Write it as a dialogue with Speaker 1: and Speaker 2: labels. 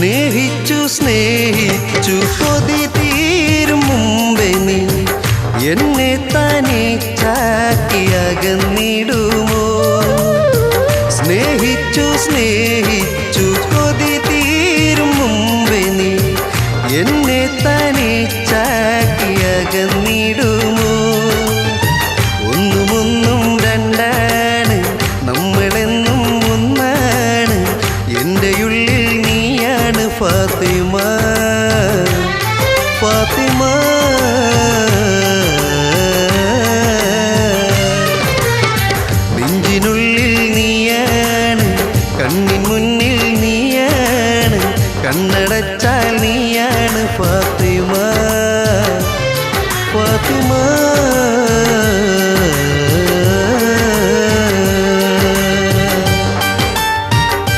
Speaker 1: സ്നേഹിച്ചു സ്നേഹിച്ചു കൊതി തീരും മുമ്പേ നീ എന്നെ തനിച്ചാക്കി അകന്നിടുമോ? സ്നേഹിച്ചു സ്നേഹിച്ചു കൊതി തീരും മുമ്പേ നീ എന്നെ തനിച്ചാക്കി അകന്നിടുമോ? ഒന്നും രണ്ടാണ്, നമ്മളെന്നും ഒന്നാണ്. എൻ്റെ ഉള്ളിൽ നീയാണ് ഫാത്തിമ, ഫാത്തിമ. നെഞ്ചിനുള്ളിൽ നീയാണ്, കണ്ണിൻ മുന്നിൽ നീയാണ്, കണ്ണടച്ചാൽ നീയാണ് ഫാത്തിമ, ഫാത്തിമ.